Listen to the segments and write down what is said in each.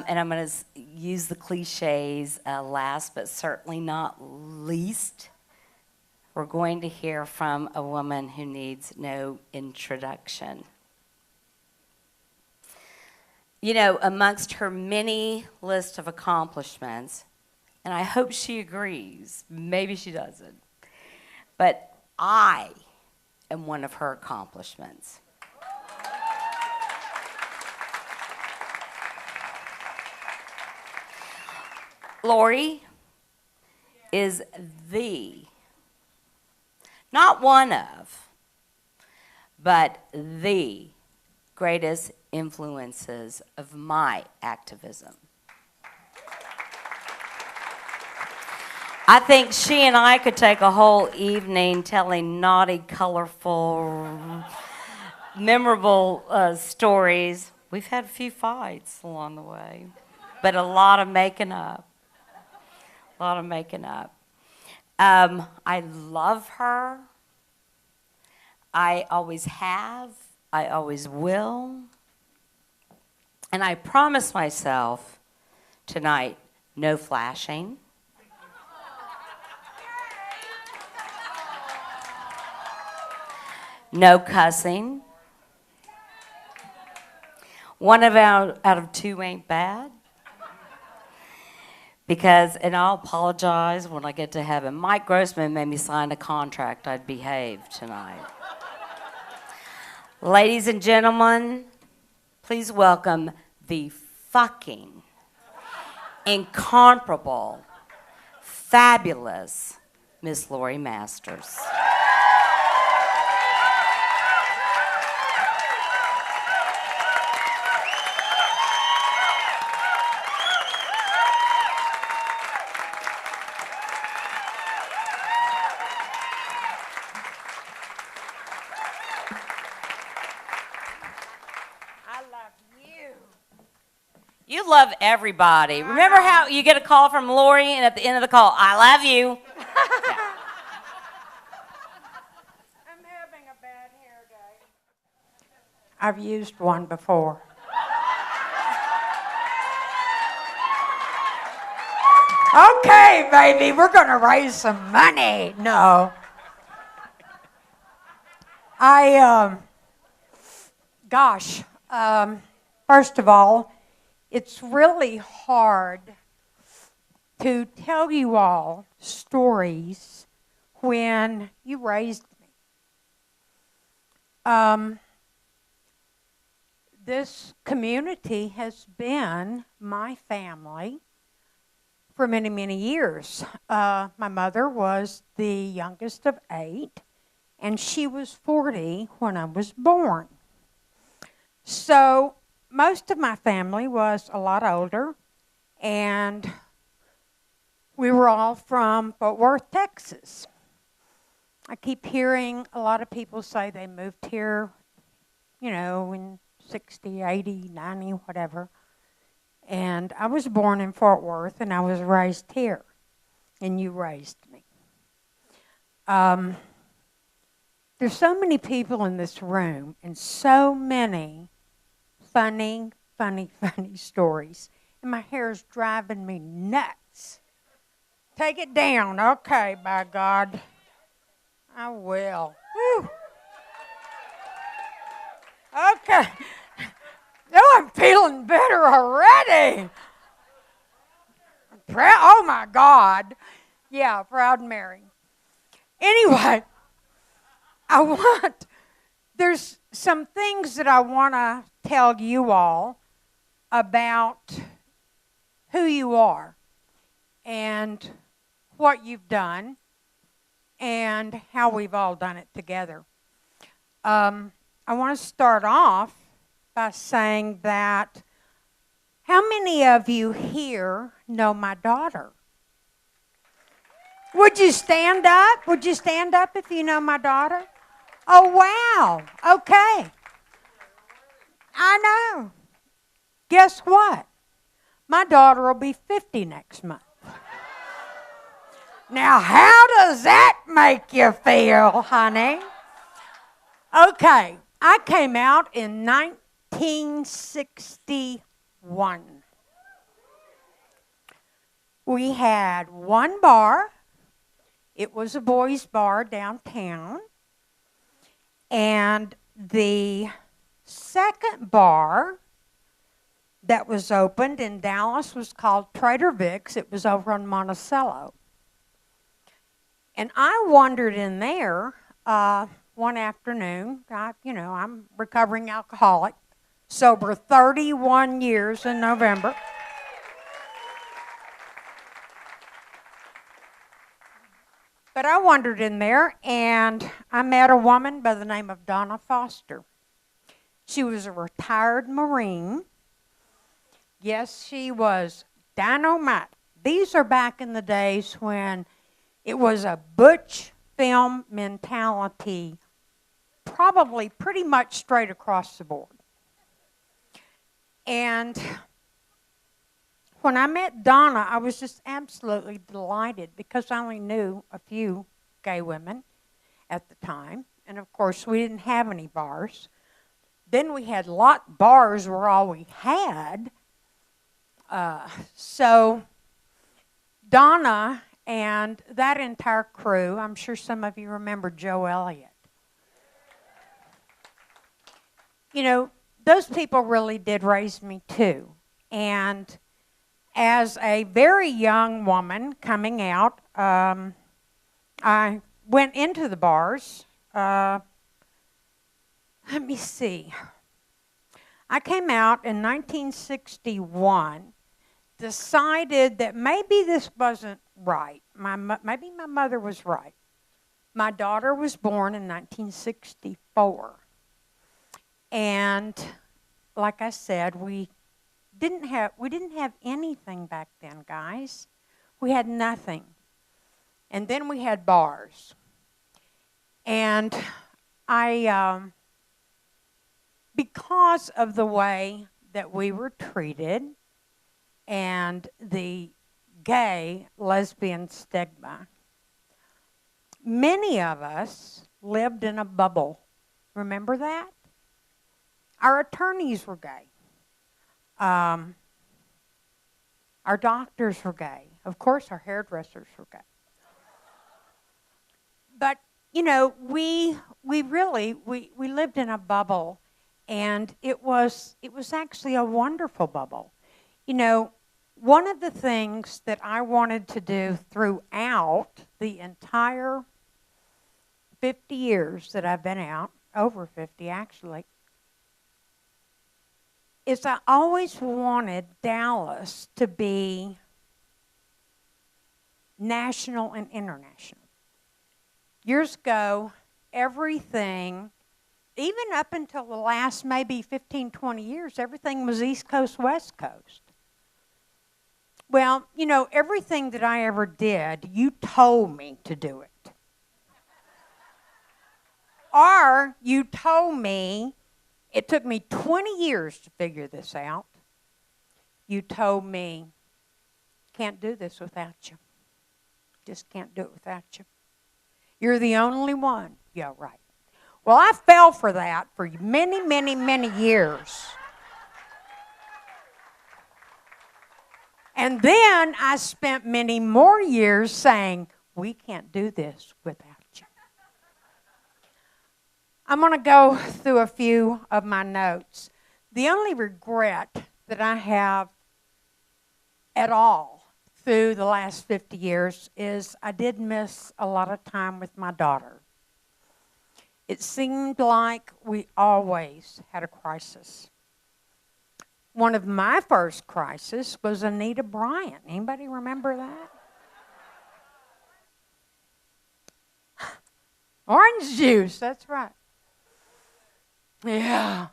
And I'm going to use the cliches last, but certainly not least. We're going to hear from a woman who needs no introduction. You know, amongst her many list of accomplishments, and I hope she agrees, maybe she doesn't, but I am one of her accomplishments. Lory is not one of, but the greatest influences of my activism. I think she and I could take a whole evening telling naughty, colorful, memorable stories. We've had a few fights along the way, but a lot of making up. I love her. I always have. I always will. And I promise myself tonight, no flashing. No cussing. One out of two ain't bad. Because, and I'll apologize when I get to heaven, Mike Grossman made me sign a contract I'd behave tonight. Ladies and gentlemen, please welcome the fucking incomparable, fabulous Miss Lory Masters. You love everybody. Remember how you get a call from Lory and at the end of the call, I love you. Yeah. I'm having a bad hair day. I've used one before. Okay, baby, we're going to raise some money. No. First of all, it's really hard to tell you all stories when you raised me. This community has been my family for many, many years. My mother was the youngest of 8, and she was 40 when I was born. So most of my family was a lot older, and we were all from Fort Worth, Texas. I keep hearing a lot of people say they moved here, you know, in 60, 80, 90, whatever. And I was born in Fort Worth, and I was raised here, and you raised me. There's so many people in this room, and so many funny stories. And my hair is driving me nuts. Take it down. Okay, by God. I will. Whew. Okay. Oh, I'm feeling better already. Oh, my God. Yeah, proud Mary. Anyway, there's some things that I want to tell you all about who you are and what you've done and how we've all done it together. I want to start off by saying that how many of you here know my daughter? Would you stand up? Would you stand up if you know my daughter? Oh, wow. Okay. I know. Guess what? My daughter will be 50 next month. Now, how does that make you feel, honey? Okay. I came out in 1961. We had one bar. It was a boys' bar downtown. And the second bar that was opened in Dallas was called Trader Vic's. It was over on Monticello. And I wandered in there one afternoon. I'm recovering alcoholic, sober 31 years in November. But I wandered in there, and I met a woman by the name of Donna Foster. She was a retired Marine. Yes, she was dynamite. These are back in the days when it was a butch film mentality, probably pretty much straight across the board. And when I met Donna, I was just absolutely delighted because I only knew a few gay women at the time. And of course, we didn't have any bars. Then we had bars were all we had. So Donna and that entire crew, I'm sure some of you remember Joe Elliott. Those people really did raise me too. And as a very young woman coming out, I went into the bars. Let me see. I came out in 1961, decided that maybe this wasn't right. Maybe my mother was right. My daughter was born in 1964. And like I said, we didn't have anything back then, guys. We had nothing. And then we had bars. And because of the way that we were treated and the gay lesbian stigma, many of us lived in a bubble. Remember that? Our attorneys were gay. Our doctors were gay. Of course, our hairdressers were gay. But, we lived in a bubble, and it was actually a wonderful bubble. One of the things that I wanted to do throughout the entire 50 years that I've been out, over 50 actually, is I always wanted Dallas to be national and international. Years ago, everything, even up until the last maybe 15, 20 years, everything was East Coast, West Coast. Well, everything that I ever did, you told me to do it. Or you told me, it took me 20 years to figure this out. You told me, can't do this without you. Just can't do it without you. You're the only one. Yeah, right. Well, I fell for that for many, many, many years. And then I spent many more years saying, we can't do this without you. I'm going to go through a few of my notes. The only regret that I have at all through the last 50 years is I did miss a lot of time with my daughter. It seemed like we always had a crisis. One of my first crises was Anita Bryant. Anybody remember that? Orange juice, that's right. Yeah.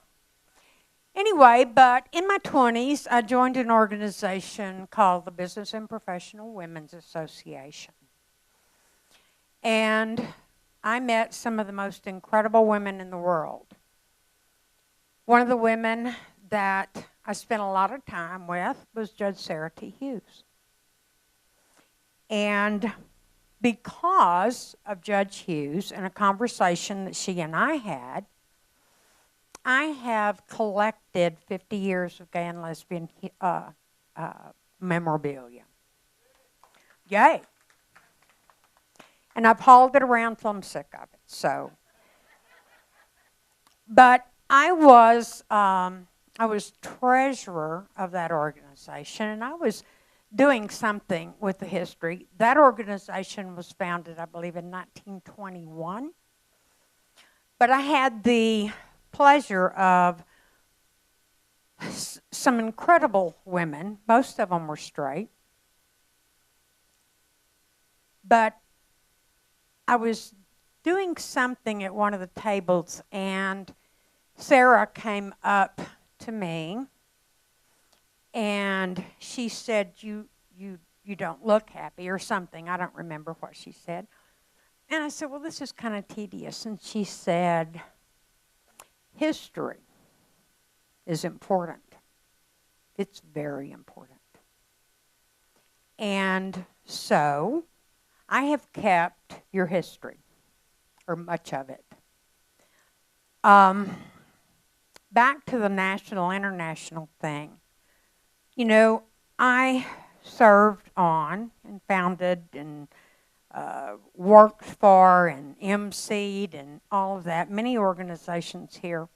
Anyway, but in my 20s, I joined an organization called the Business and Professional Women's Association. And I met some of the most incredible women in the world. One of the women that I spent a lot of time with was Judge Sarah T. Hughes. And because of Judge Hughes and a conversation that she and I had, I have collected 50 years of gay and lesbian memorabilia. Yay. And I've hauled it around till I'm sick of it. So, but I was treasurer of that organization, and I was doing something with the history. That organization was founded, I believe, in 1921. But I had the pleasure of some incredible women. Most of them were straight. But I was doing something at one of the tables, and Sarah came up to me, and she said, you don't look happy, or something. I don't remember what she said. And I said, well, this is kind of tedious. And she said, history is important. It's very important. And so I have kept your history, or much of it. Back to the national, international thing. You know, I served on and founded and worked for and emceed and all of that, many organizations here.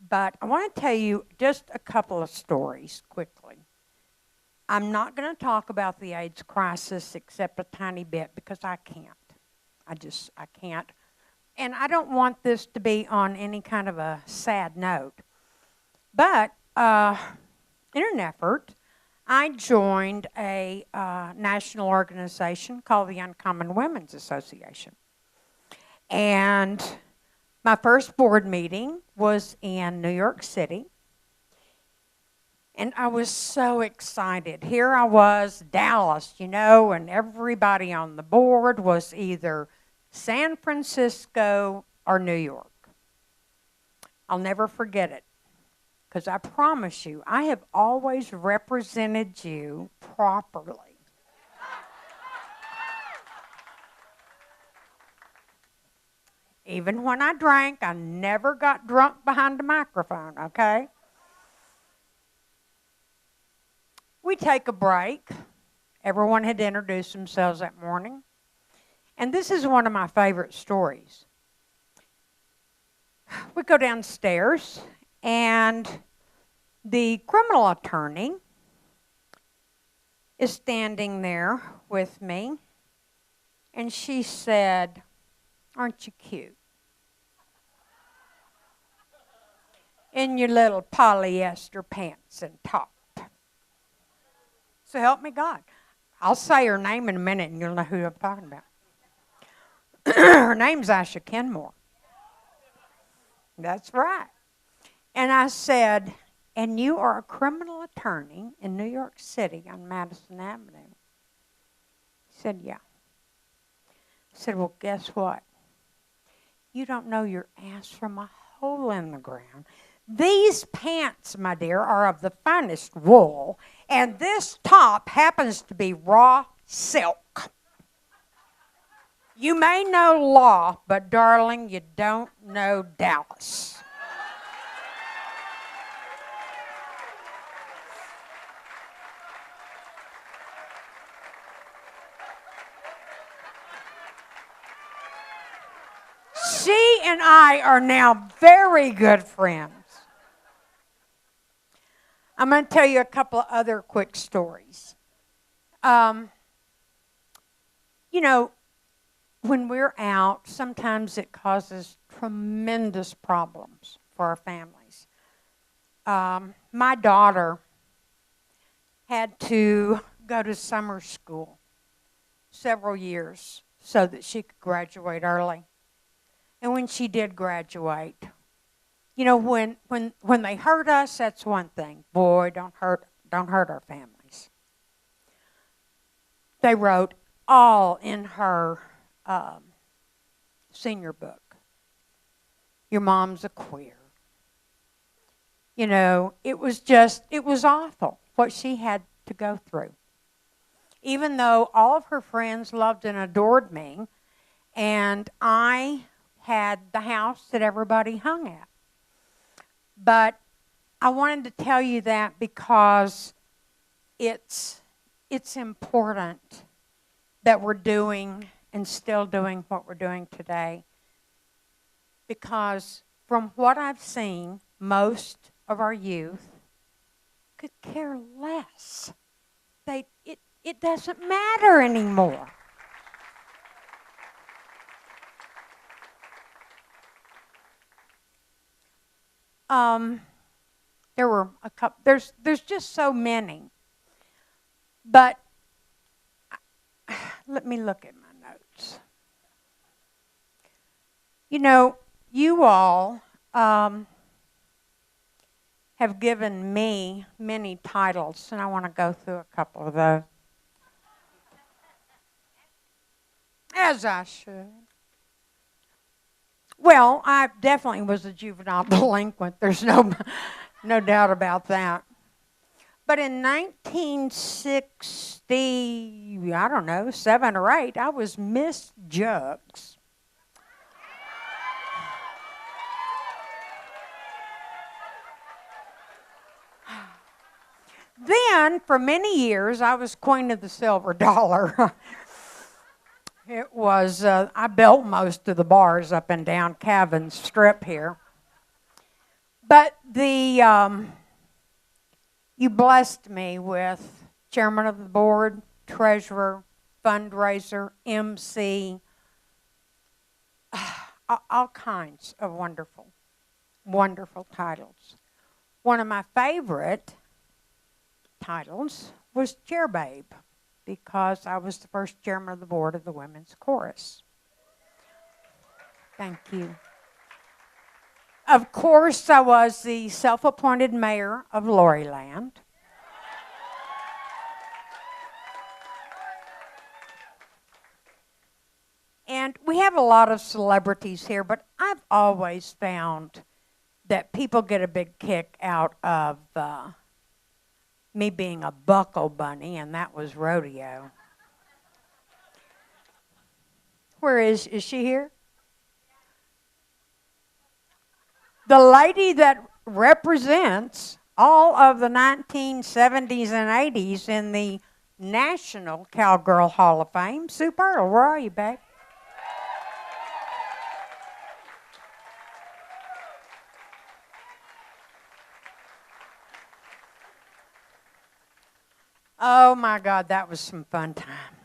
But I want to tell you just a couple of stories quickly. I'm not going to talk about the AIDS crisis except a tiny bit because I can't. I can't. And I don't want this to be on any kind of a sad note. But in an effort, I joined a national organization called the Uncommon Women's Association. And my first board meeting was in New York City. And I was so excited. Here I was, Dallas, you know, and everybody on the board was either San Francisco or New York. I'll never forget it, because I promise you, I have always represented you properly. Even when I drank, I never got drunk behind the microphone, okay? We take a break. Everyone had introduced themselves that morning. And this is one of my favorite stories. We go downstairs, and the criminal attorney is standing there with me, and she said, aren't you cute? In your little polyester pants and top. So help me God. I'll say her name in a minute and you'll know who I'm talking about. Her name's Asha Kenmore. That's right. And I said, and you are a criminal attorney in New York City on Madison Avenue? He said, yeah. I said, well, guess what? You don't know your ass from a hole in the ground. These pants, my dear, are of the finest wool, and this top happens to be raw silk. You may know law, but darling, you don't know Dallas. She and I are now very good friends. I'm going to tell you a couple of other quick stories. You know, when we're out, sometimes it causes tremendous problems for our families. My daughter had to go to summer school several years so that she could graduate early. And when she did graduate, you know, when they hurt us, that's one thing. Boy, don't hurt our families. They wrote all in her senior book. Your mom's a queer. You know, it was awful what she had to go through. Even though all of her friends loved and adored me, and I had the house that everybody hung at. But I wanted to tell you that because it's it's important that we're doing and still doing what we're doing today. Because from what I've seen, most of our youth could care less. It doesn't matter anymore. There were a couple. There's just so many. But let me look at my notes. You know, you all have given me many titles, and I want to go through a couple of those. As I should. Well, I definitely was a juvenile delinquent. There's no doubt about that. But in 1960, I don't know, 7 or 8, I was Miss Jugs. Then, for many years, I was Queen of the Silver Dollar. It was, I built most of the bars up and down Cavan Strip here. But you blessed me with chairman of the board, treasurer, fundraiser, MC, all kinds of wonderful, wonderful titles. One of my favorite titles was Chair Babe, because I was the first chairman of the board of the Women's Chorus. Thank you. Of course, I was the self-appointed mayor of Loryland. And we have a lot of celebrities here, but I've always found that people get a big kick out of me being a buckle bunny, and that was rodeo. Where is she here? The lady that represents all of the 1970s and 80s in the National Cowgirl Hall of Fame. Sue Pearl, where are you, babe? Oh, my God, that was some fun times.